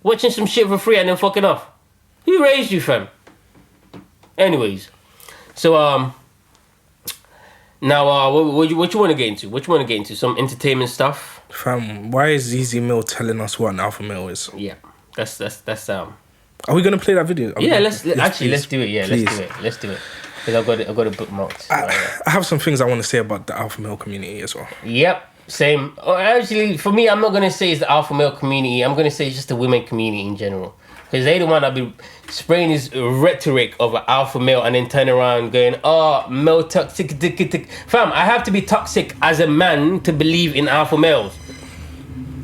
Watching some shit for free and then fucking off. Who raised you, fam? Anyways, so now what you want to get into? What you want to get into? Some entertainment stuff. Fam, why is Zeze Millz telling us what an alpha male is? Yeah, that's Are we gonna play that video? Let's do it. Yeah, let's do it. Because I've got a bookmarked. I have some things I want to say about the alpha male community as well. Yep. Same. Actually, for me, I'm not going to say it's the alpha male community. I'm going to say it's just the women community in general. Because they the one that be spraying this rhetoric of an alpha male and then turn around going, male toxic. Fam, I have to be toxic as a man to believe in alpha males.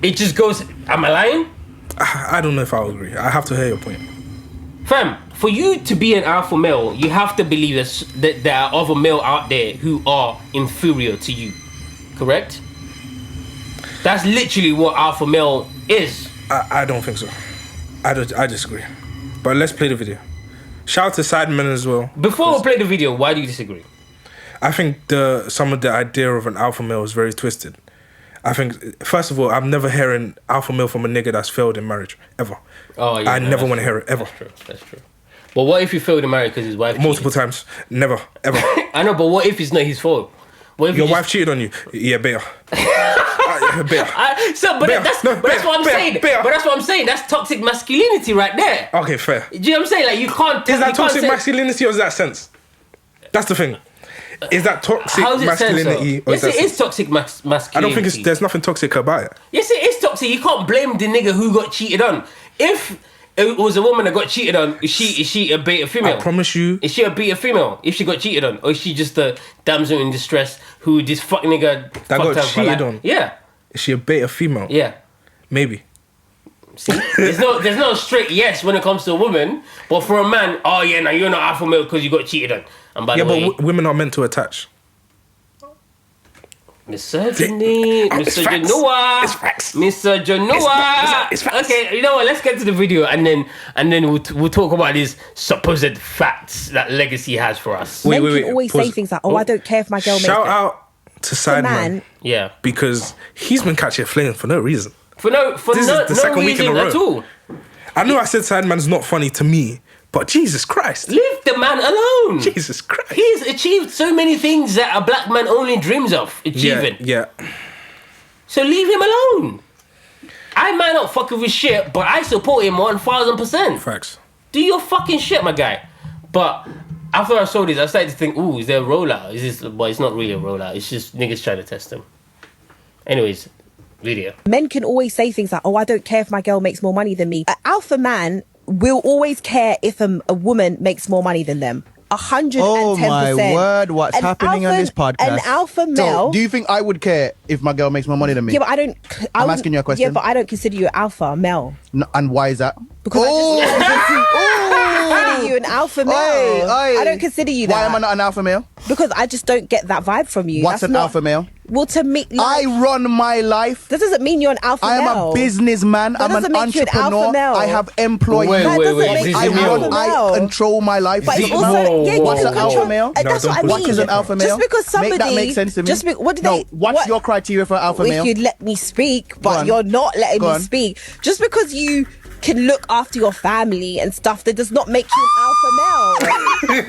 It just goes, am I lying? I don't know if I'll agree. I have to hear your point. Fam, for you to be an alpha male, you have to believe that there are other male out there who are inferior to you. Correct? That's literally what alpha male is. I don't think so. I disagree. But let's play the video. Shout out to Sidemen as well. Before we play the video, why do you disagree? I think some of the idea of an alpha male is very twisted. I think, first of all, I'm never hearing alpha male from a nigga that's failed in marriage, ever. Oh, yeah. I never want to hear it, ever. That's true. But what if he failed in marriage because his wife Multiple times. Never, ever. I know, but what if it's not his fault? What if your wife cheated on you? Yeah, better. Better. That's what I'm saying. But that's what I'm saying. That's toxic masculinity right there. Okay, fair. Do you know what I'm saying? Like, you can't... Is that toxic masculinity or is that sense? That's the thing. Is that toxic masculinity? Yes, it is toxic masculinity. I don't think there's nothing toxic about it. Yes, it is toxic. You can't blame the nigga who got cheated on. If it was a woman that got cheated on, is she a beta female? I promise you. Is she a beta female if she got cheated on? Or is she just a damsel in distress who this fuck nigga that got cheated on? Yeah. Is she a beta female? Yeah. Maybe. See, there's no straight yes when it comes to a woman, but for a man, oh yeah, now you're not alpha male because you got cheated on. And by the way, but women are meant to attach. Misogyny, misogynoa, misogynoa. It's facts. Okay, you know what? Let's get to the video and then we'll talk about these supposed facts that legacy has for us. Men can always say things like, I don't care if my girl makes it. Shout out to Sideman. Yeah. Because he's been catching flames for no reason. This is the second week in a row. At all. I know I said Sideman's not funny to me, but Jesus Christ. Leave the man alone. Jesus Christ. He's achieved so many things that a black man only dreams of achieving. Yeah. So leave him alone. I might not fuck with his shit, but I support him 1000%. Facts. Do your fucking shit, my guy. But after I saw this, I started to think, ooh, is there a rollout? But it's not really a rollout. It's just niggas trying to test him. Anyways, video. Men can always say things like, I don't care if my girl makes more money than me. An alpha man will always care if a woman makes more money than them. 110%. Oh my word, what's happening on this podcast? An alpha male... So, do you think I would care if my girl makes more money than me? Yeah, but I don't... I'm asking you a question. Yeah, but I don't consider you an alpha male. No, and why is that? Because I consider you an alpha male. I don't consider you that. Why am I not an alpha male? Because I just don't get that vibe from you. What's an alpha male? Well, to me... I run my life. That doesn't mean you're an alpha male. I am a businessman. I'm an entrepreneur. I have employees. Wait. I control my life. But it's also... What's an alpha male? That's what I mean. What is an alpha male? Just because somebody... Make that make sense to me. What's your criteria for alpha male? If you'd let me speak, but you're not letting me speak. Just because you can look after your family and stuff, that does not make you an alpha male.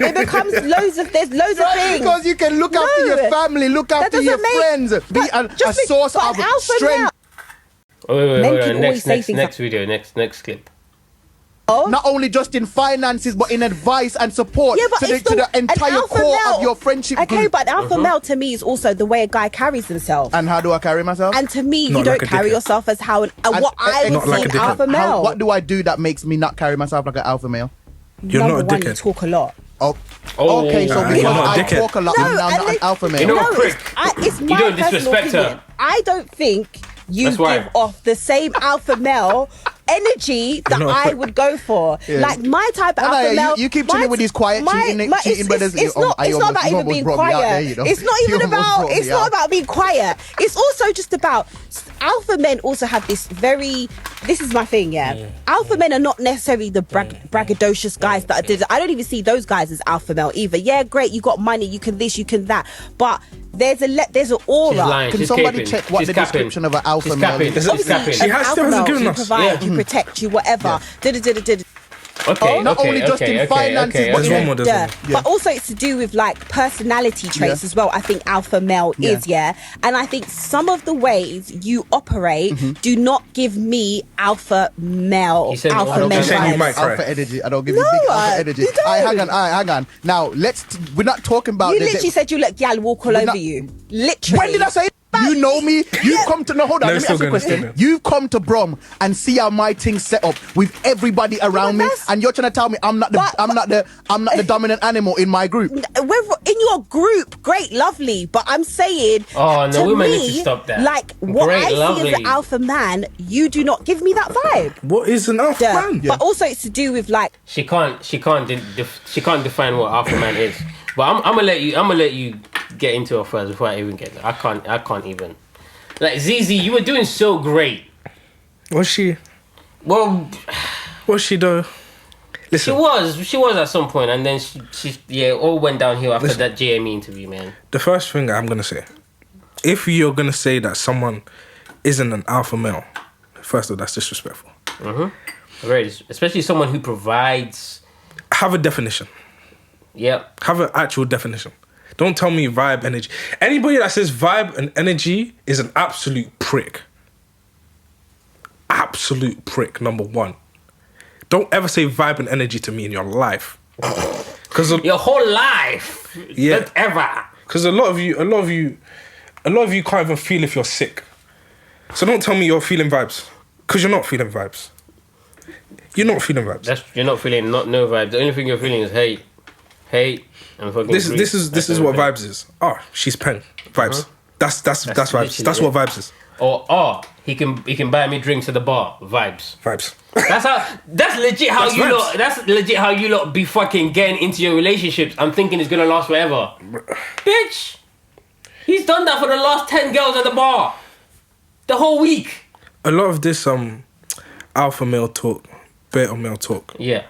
It becomes there's loads of things. Because you can look after your family, look after your friends, be a source of strength. Wait. Next video, next clip. Not only just in finances, but in advice and support to the entire core of your friendship group. Okay, but alpha male to me is also the way a guy carries himself. And how do I carry myself? And to me, you don't carry yourself as how what I would see an alpha male. What do I do that makes me not carry myself like an alpha male? You're not a dickhead. You talk a lot. Okay, so because I talk a lot, I'm now not an alpha male. It's my personal opinion. I don't think you give off the same alpha male energy that I would go for. Yeah. Like my type of alpha male. You keep chilling with these quiet cheating brothers. It's not about even being quiet. It's not even about. It's not about being quiet. It's also just about alpha men. Also have this very. This is my thing. Yeah. Alpha men are not necessarily the braggadocious guys that did. I don't even see those guys as alpha male either. Yeah, great. You got money. You can this. You can that. But there's an aura. Can somebody check what the description of an alpha male is? She has given us. You protect you, whatever. Okay, not only just in finances, but also it's to do with like personality traits as well. I think alpha male is, and I think some of the ways you operate do not give me alpha male. Alpha energy. I don't give you big alpha energy. Hang on. Now we're not talking about. You literally said you let gal walk all over you. Literally. When did I say? You know me. You've come to hold on. Let me ask you a question. You've come to Brom and see how my thing's set up with everybody around me, and you're trying to tell me I'm not the dominant animal in my group. We're in your group, great, lovely. But I'm saying, women need to stop that. Like what I see as an alpha man, you do not give me that vibe. What is an alpha man? But also it's to do with like she can't define what alpha man is. But I'm gonna let you get into it first before I even get there. I can't even. Like Zeze, you were doing so great. Was she? Well, was she though? Listen, she was at some point, and then she all went downhill after that JME interview, man. The first thing I'm gonna say, if you're gonna say that someone isn't an alpha male, first of all, that's disrespectful. Very, especially someone who provides. Have a definition. Yep. Have an actual definition. Don't tell me vibe energy. Anybody that says vibe and energy is an absolute prick. Absolute prick, number one. Don't ever say vibe and energy to me in your life. Cause your whole life. Yeah. Not ever. Because a lot of you can't even feel if you're sick. So don't tell me you're feeling vibes. Because you're not feeling vibes. You're not feeling vibes. You're not feeling no vibes. The only thing you're feeling is hate. This is what vibes is. Oh, she's pen vibes. That's vibes. That's what vibes is. Or he can buy me drinks at the bar. Vibes. That's legit how you lot. That's legit how you lot be fucking getting into your relationships. I'm thinking it's gonna last forever. Bitch, he's done that for the last 10 girls at the bar. The whole week. A lot of this alpha male talk, beta male talk. Yeah.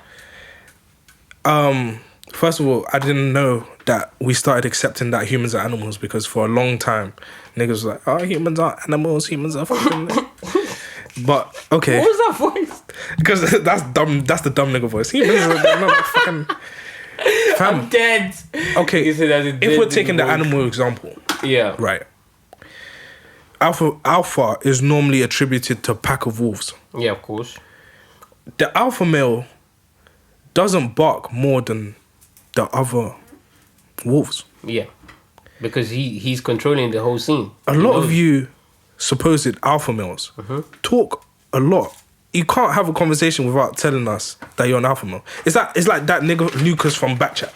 First of all, I didn't know that we started accepting that humans are animals because for a long time, niggas was like, oh, humans are animals, humans are fucking... But, okay. What was that voice? Because that's dumb. That's the dumb nigga voice. Humans are not fucking... Fam. I'm dead. Okay, if we're taking the animal example. Yeah. Right. Alpha is normally attributed to a pack of wolves. Yeah, of course. The alpha male doesn't bark more than the other wolves. Yeah. Because he's controlling the whole scene. A lot of you supposed alpha males talk a lot. You can't have a conversation without telling us that you're an alpha male. It's like that nigga Lucas from Backchat.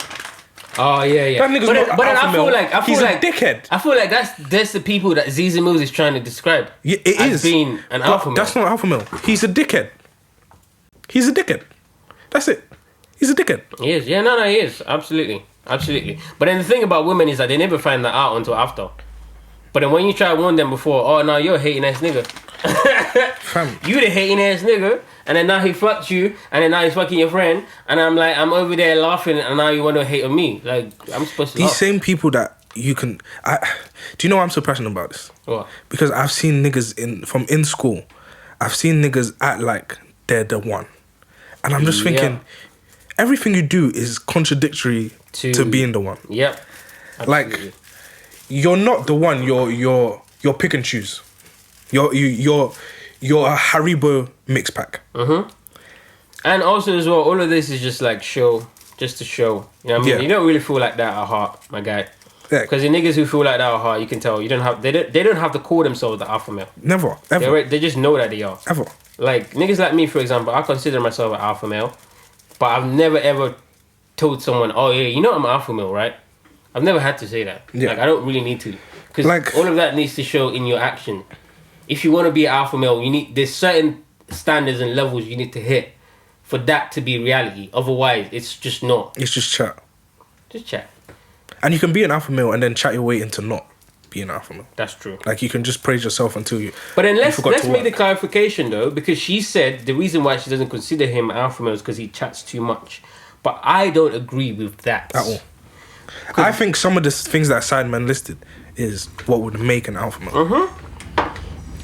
Oh yeah. That nigga's not an alpha male. He's a dickhead. I feel like that's the people that Zeze Millz is trying to describe. Yeah, it is being an alpha male. That's not alpha male. He's a dickhead. He's a dickhead. That's it. He's a dickhead. He is. Yeah, no, he is. Absolutely. But then the thing about women is that they never find that out until after. But then when you try to warn them before, oh, no, you're a hating ass nigga. Fam. You the hating ass nigga. And then now he fucked you. And then now he's fucking your friend. And I'm like, I'm over there laughing. And now you want to hate on me. Like, I'm supposed to These laugh. same people that you can... do you know why I'm so passionate about this? What? Because I've seen niggas in school. I've seen niggas act like they're the one. And I'm just thinking... Everything you do is contradictory to being the one. Yep. Absolutely. Like, you're not the one. You're pick and choose. You're a Haribo mix pack. And also as well, all of this is just like just to show. You know what I mean? Yeah. You don't really feel like that at heart, my guy. Yeah. Because the niggas who feel like that at heart, you can tell they don't have to call themselves the alpha male. Never, ever. They just know that they are. Ever. Like niggas like me, for example, I consider myself an alpha male. But I've never ever told someone, oh yeah, you know I'm an alpha male, right? I've never had to say that. Yeah. Like I don't really need to. Because like, all of that needs to show in your action. If you want to be an alpha male, there's certain standards and levels you need to hit for that to be reality. Otherwise, it's just not. It's just chat. Just chat. And you can be an alpha male and then chat your way into not being an alpha male. That's true. Like you can just praise yourself until you... But then let's make the clarification though, because she said the reason why she doesn't consider him an alpha male is because he chats too much. But I don't agree with that. At all. I think some of the things that Sideman listed is what would make an alpha male.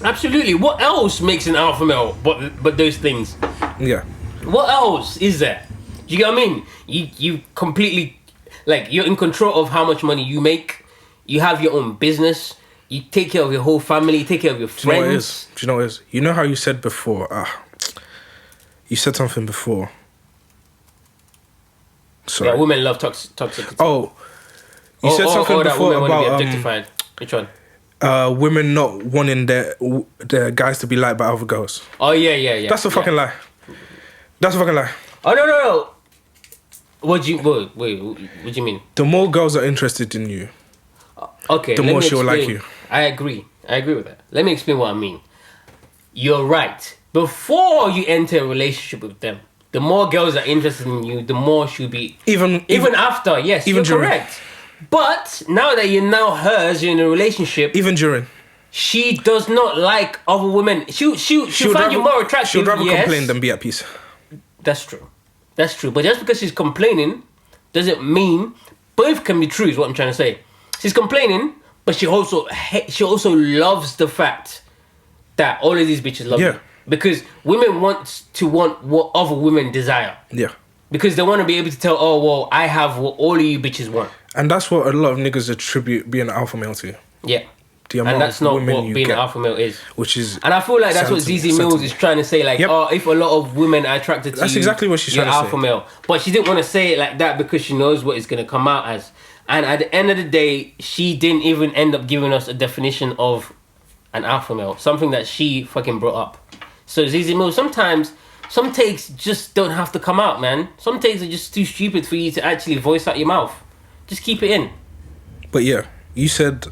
Absolutely. What else makes an alpha male but those things? Yeah. What else is there? Do you get what I mean? You completely, like, you're in control of how much money you make. You have your own business. You take care of your whole family. You take care of your friends. Do you know what it is? You know how you said before? You said something before. Sorry. Yeah, women love toxicity. Oh, you said something before women about want to be objectified. Which one? Women not wanting their guys to be liked by other girls. Oh yeah. That's a fucking lie. That's a fucking lie. Oh no. What do you mean? The more girls are interested in you, okay, the more she'll like you. I agree with that. Let me explain what I mean. You're right. Before you enter a relationship with them, the more girls are interested in you, the more she'll be. Even after, yes, even you're correct. But now that you're now hers, you're in a relationship. Even during. She does not like other women. She'll find you more attractive. She'll rather complain than be at peace. That's true. But just because she's complaining doesn't mean both can be true. Is what I'm trying to say. She's complaining, but she also loves the fact that all of these bitches love you. Because women want what other women desire. Yeah. Because they want to be able to tell, oh well, I have what all of you bitches want. And that's what a lot of niggas attribute being an alpha male to. Yeah. And that's not what being an alpha male is. And I feel like that's what Zeze Millz is trying to say. Like, if a lot of women are attracted to you, that's exactly what she's trying to say. Alpha male. But she didn't want to say it like that because she knows what it's going to come out as. And at the end of the day, she didn't even end up giving us a definition of an alpha male. Something that she fucking brought up. So Zeze Millz, sometimes some takes just don't have to come out, man. Some takes are just too stupid for you to actually voice out your mouth. Just keep it in. But yeah, you said...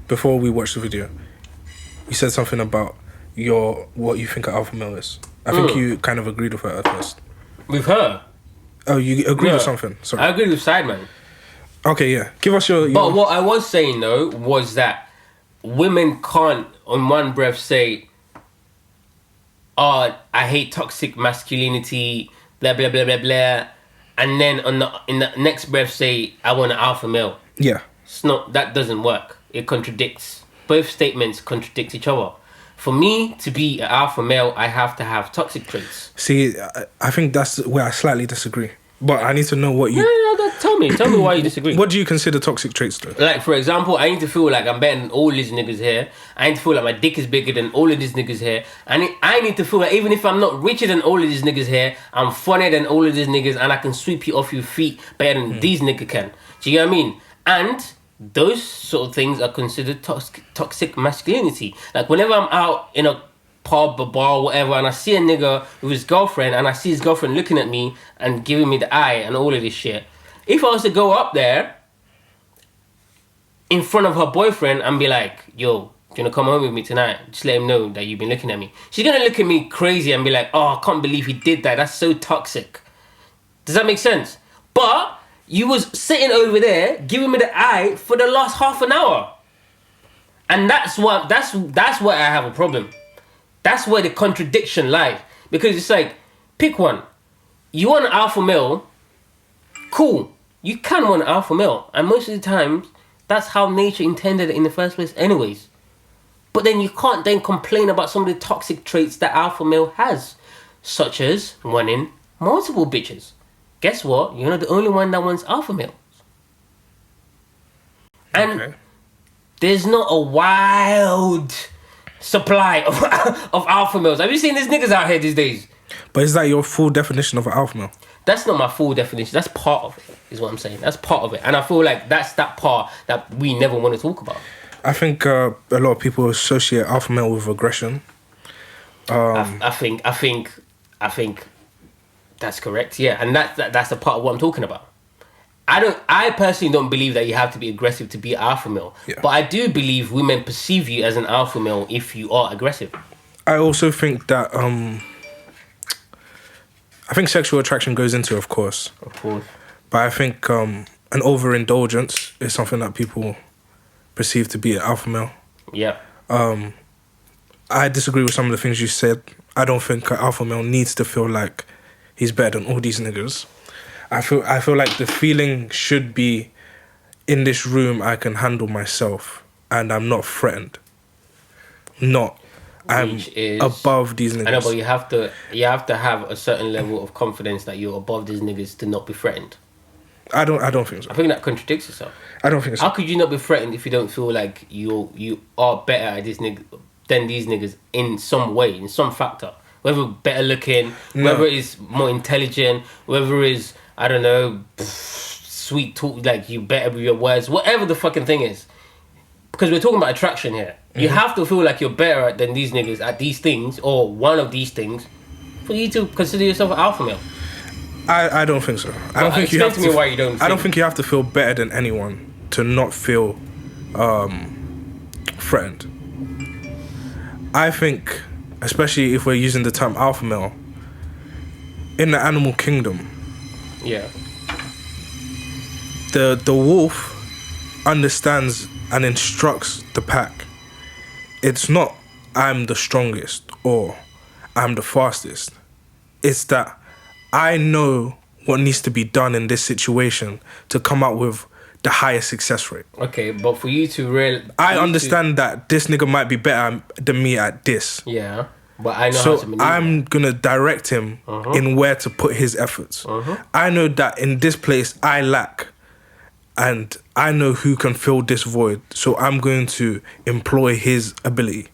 before we watched the video, you said something about what you think an alpha male is. I think you kind of agreed with her at first. With her? Oh, you agreed with something? Sorry. I agreed with Sideman. Okay, yeah. Give us your... But what I was saying, though, was that women can't, on one breath, say, oh, I hate toxic masculinity, blah, blah, blah, blah, blah, and then in the next breath say, I want an alpha male. Yeah. It's not, that doesn't work. It contradicts. Both statements contradict each other. For me to be an alpha male, I have to have toxic traits. See, I think that's where I slightly disagree. But I need to know what you... No, tell me why you disagree. What do you consider toxic traits, though? Like, for example, I need to feel like I'm better than all these niggas here. I need to feel like my dick is bigger than all of these niggas here. I need to feel like even if I'm not richer than all of these niggas here, I'm funnier than all of these niggas and I can sweep you off your feet better than these niggas can. Do you get what I mean? And those sort of things are considered toxic masculinity. Like, whenever I'm out in a pub, a bar, whatever, and I see a nigga with his girlfriend and I see his girlfriend looking at me and giving me the eye and all of this shit, if I was to go up there in front of her boyfriend and be like, yo, do you want to come home with me tonight? Just let him know that you've been looking at me. She's going to look at me crazy and be like, oh, I can't believe he did that. That's so toxic. Does that make sense? But you was sitting over there giving me the eye for the last half an hour. And that's where I have a problem. That's where the contradiction lies. Because it's like, pick one. You want an alpha male, cool. You can want an alpha male. And most of the times, that's how nature intended it in the first place anyways. But then you can't then complain about some of the toxic traits that alpha male has. Such as wanting multiple bitches. Guess what? You're not the only one that wants alpha males. And there's not a wild supply of alpha males. Have you seen these niggas out here these days? But is that your full definition of an alpha male? That's not my full definition. That's part of it, is what I'm saying. That's part of it. And I feel like that's that part that we never want to talk about. I think a lot of people associate alpha male with aggression. I think that's correct. Yeah, and that's the part of what I'm talking about. I personally don't believe that you have to be aggressive to be an alpha male. Yeah. But I do believe women perceive you as an alpha male if you are aggressive. I also think that I think sexual attraction goes into it, of course. Of course. But I think an overindulgence is something that people perceive to be an alpha male. Yeah. I disagree with some of the things you said. I don't think an alpha male needs to feel like he's better than all these niggas. I feel like the feeling should be, in this room, I can handle myself and I'm not threatened. not I'm above these niggas. I know, but you have to have a certain level of confidence that you're above these niggas to not be threatened. I don't think so. I think that contradicts yourself. I don't think so. How could you not be threatened if you don't feel like you are better at this nigga than these niggas in some way, in some factor? Whether better looking, whether it's more intelligent, whether it's, I don't know, sweet talk, like you better with your words, whatever the fucking thing is. Because we're talking about attraction here. You have to feel like you're better than these niggas at these things, or one of these things, for you to consider yourself an alpha male. I don't think so. I don't think you have to. Why you don't? I don't think you have to feel better than anyone to not feel threatened. I think, especially if we're using the term alpha male, in the animal kingdom, the wolf understands and instructs the pack. It's not I'm the strongest or I'm the fastest. It's that I know what needs to be done in this situation to come out with the highest success rate. Okay, but for you to I understand that this nigga might be better than me at this. Yeah, but I know so how to maneuver. I'm gonna direct him in where to put his efforts. I know that in this place I lack, and I know who can fill this void, so I'm going to employ his ability.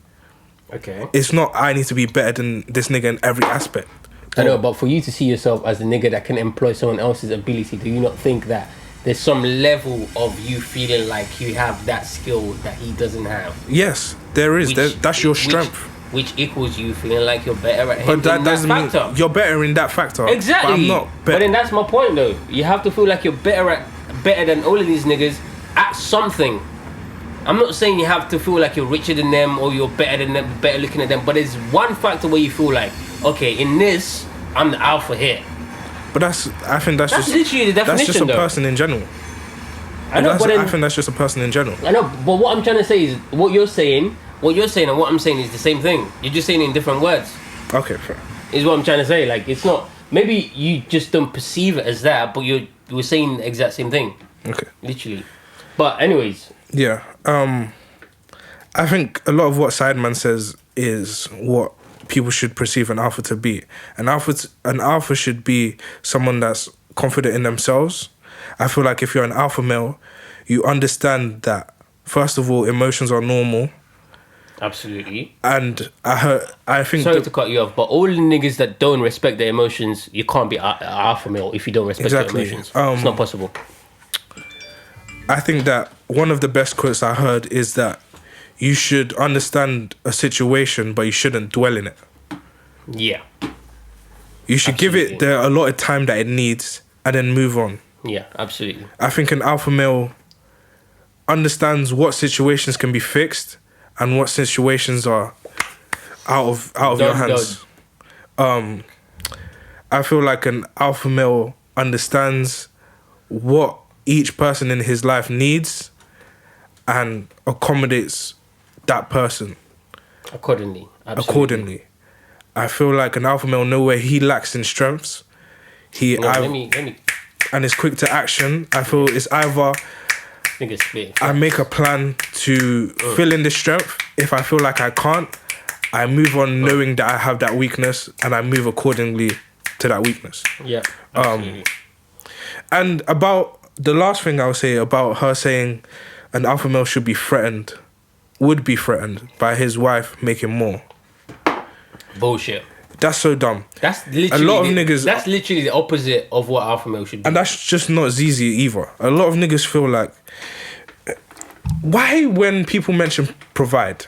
Okay. It's not I need to be better than this nigga in every aspect. I know, but for you to see yourself as the nigga that can employ someone else's ability, do you not think that there's some level of you feeling like you have that skill that he doesn't have? Yes, there is. That's your strength. Which equals you feeling like you're better at him. But that doesn't mean you're better in that factor. Exactly. But I'm not better. But then that's my point though. You have to feel like you're better than all of these niggas at something. I'm not saying you have to feel like you're richer than them or you're better than them, better looking at them, but there's one factor where you feel like, okay, in this, I'm the alpha here. But I think that's just literally the definition. That's just a person in general. I know, but I think that's just a person in general. I know, but what I'm trying to say is what you're saying and what I'm saying is the same thing. You're just saying it in different words. Okay, fair. Is what I'm trying to say. Like, it's not, maybe you just don't perceive it as that, but you were saying the exact same thing. Okay. Literally. But anyways. Yeah. I think a lot of what Sideman says is what people should perceive an alpha to be. An alpha should be someone that's confident in themselves. I feel like if you're an alpha male, you understand that, first of all, emotions are normal. Absolutely. And I think... Sorry to cut you off, but all the niggas that don't respect their emotions, you can't be an alpha male if you don't respect your emotions. It's not possible. I think that one of the best quotes I heard is that you should understand a situation, but you shouldn't dwell in it. Yeah. You should give it the allotted time that it needs and then move on. Yeah, absolutely. I think an alpha male understands what situations can be fixed and what situations are out of your hands. I feel like an alpha male understands what each person in his life needs and accommodates that person accordingly. Absolutely. Accordingly. I feel like an alpha male knows where he lacks in strengths. Let me. And is quick to action. I feel it's either I make a plan to fill in this strength. If I feel like I can't, I move on knowing that I have that weakness and I move accordingly to that weakness. Yeah, absolutely. And about the last thing I'll say about her saying an alpha male would be threatened by his wife making more. Bullshit. That's so dumb. That's literally a lot of niggas. That's literally the opposite of what alpha male should be. And that's just not Zeze either. A lot of niggas feel like, why when people mention provide,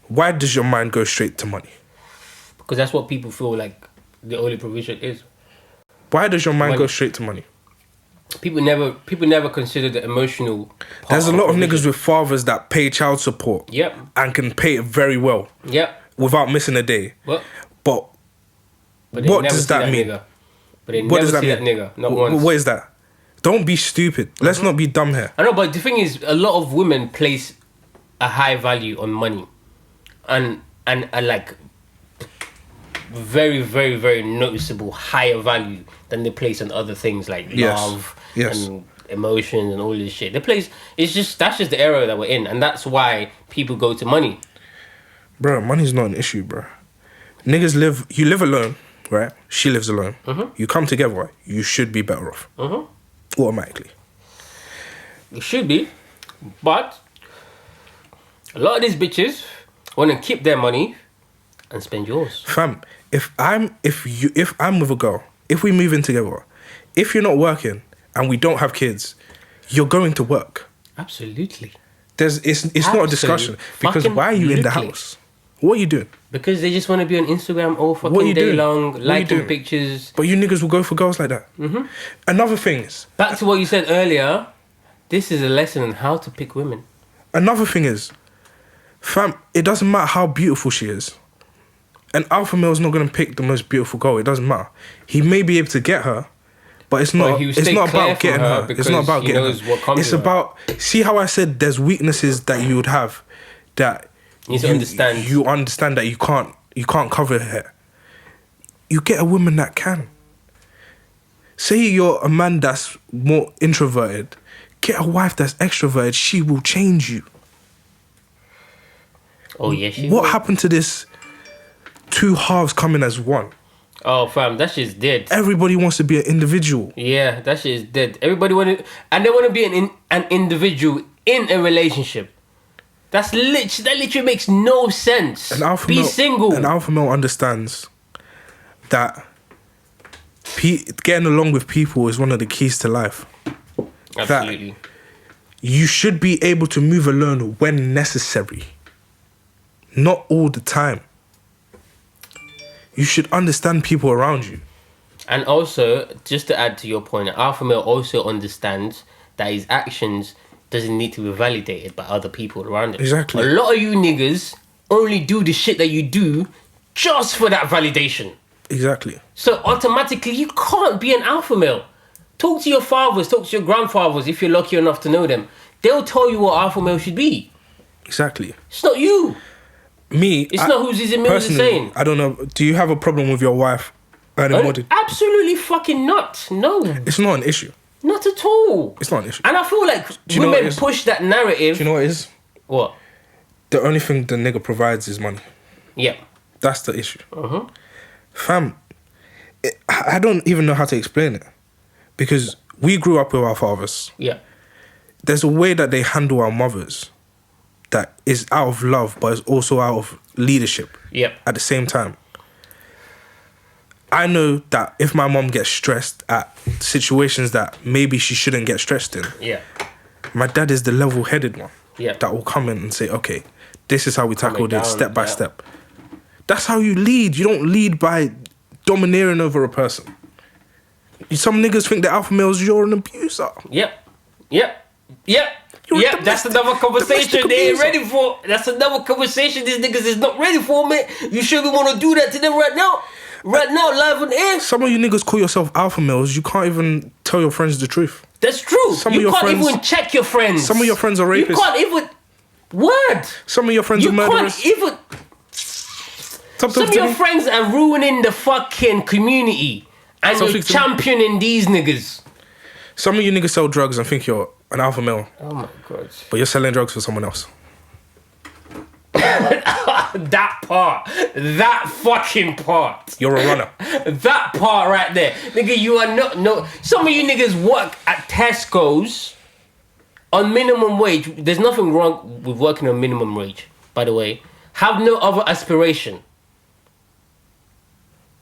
why does your mind go straight to money? Because that's what people feel like the only provision is. Why does your mind go straight to money? People never consider the emotional part. There's a lot of niggas with fathers that pay child support. Yep. And can pay it very well. Yep. Without missing a day. What? But what does that mean? Nigga. But they never see that nigga. Not once. What is that? Don't be stupid. Let's not be dumb here. I know, but the thing is, a lot of women place a high value on money, and like very, very, very noticeable higher value than they place on other things like love and emotions and all this shit. They place that's just the era that we're in, and that's why people go to money. Bro, money's not an issue, bro. Niggas live... You live alone, right? She lives alone. You come together, you should be better off. Automatically. You should be. But a lot of these bitches want to keep their money and spend yours. Fam, if I'm with a girl, if we move in together, if you're not working and we don't have kids, you're going to work. Absolutely. It's not a discussion. Because why are you in the house? What are you doing? Because they just want to be on Instagram all fucking day long, liking pictures. But you niggas will go for girls like that. Another thing is... Back to what you said earlier, this is a lesson on how to pick women. Another thing is, fam, it doesn't matter how beautiful she is. An alpha male is not going to pick the most beautiful girl. It doesn't matter. He may be able to get her, but it's not about getting her. It's not about getting her. It's about... See how I said there's weaknesses that you would have that... You understand that you can't cover her hair. You get a woman that can. Say you're a man that's more introverted. Get a wife that's extroverted. She will change you. Oh yeah, What happened to this two halves coming as one? Oh fam, that shit's dead. Everybody wants to be an individual. Yeah, that shit is dead. Everybody they want to be an individual in a relationship. That literally makes no sense. Single. An alpha male understands that getting along with people is one of the keys to life. Absolutely. That you should be able to move alone when necessary. Not all the time. You should understand people around you. And also, just to add to your point, an alpha male also understands that his actions doesn't need to be validated by other people around him. Exactly. A lot of you niggas only do the shit that you do just for that validation. Exactly. So automatically you can't be an alpha male. Talk to your fathers, talk to your grandfathers if you're lucky enough to know them. They'll tell you what alpha male should be. Exactly. It's not you. It's not who Zeze Millz is saying. I don't know. Do you have a problem with your wife earning more? Absolutely fucking not. No. It's not an issue. Not at all. It's not an issue. And I feel like women push that narrative. Do you know what it is? What? The only thing the nigga provides is money. Yeah. That's the issue. Fam, I don't even know how to explain it. Because we grew up with our fathers. Yeah. There's a way that they handle our mothers that is out of love, but is also out of leadership. Yeah. At the same time. I know that if my mom gets stressed at situations that maybe she shouldn't get stressed in, my dad is the level-headed one that will come in and say, okay, this is how we tackle this step by step. That's how you lead. You don't lead by domineering over a person. Some niggas think that alpha males, you're an abuser. That's another conversation they ain't ready for. That's another conversation these niggas is not ready for, man. You sure we want to do that to them right now? Right now, live on air. Some of you niggas call yourself alpha males. You can't even tell your friends the truth. That's true. You can't even check your friends. Some of your friends are rapists. You can't even... Word. Some of your friends are murderers. You can't even... Some of your friends are ruining the fucking community. And you're championing these niggas. Some of you niggas sell drugs and think you're an alpha male. Oh my God. But you're selling drugs for someone else. That part. That fucking part. You're a runner. That part right there. Nigga, you are not... No. Some of you niggas work at Tesco's on minimum wage. There's nothing wrong with working on minimum wage, by the way. Have no other aspiration.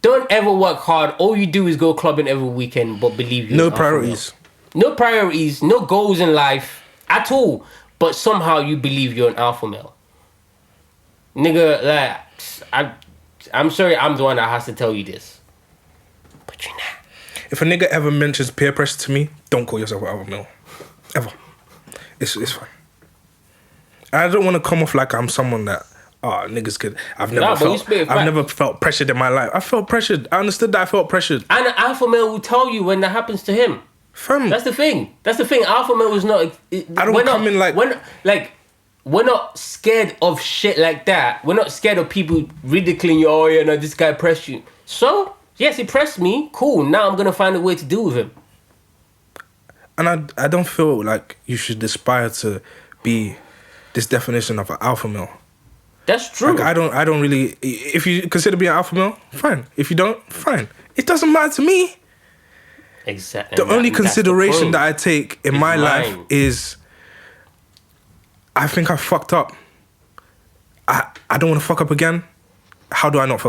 Don't ever work hard. All you do is go clubbing every weekend, but believe you. No priorities. No priorities, no goals in life at all. But somehow you believe you're an alpha male. Nigga, like, I'm sorry I'm the one that has to tell you this. But you're not. If a nigga ever mentions peer pressure to me, don't call yourself an alpha male. Ever. It's fine. I don't want to come off like I'm someone that, niggas could... I've never felt pressured in my life. I felt pressured. I understood that I felt pressured. And an alpha male will tell you when that happens to him. Fam. That's the thing. Alpha male is not... We're not scared of shit like that. We're not scared of people ridiculing you. Oh, yeah, no, this guy pressed you. So, yes, he pressed me. Cool. Now I'm going to find a way to deal with him. And I don't feel like you should aspire to be this definition of an alpha male. That's true. Like, I don't really. If you consider being an alpha male, fine. If you don't, fine. It doesn't matter to me. Exactly. The only consideration that I take in my life is, I think I fucked up. I don't want to fuck up again. How do I not fuck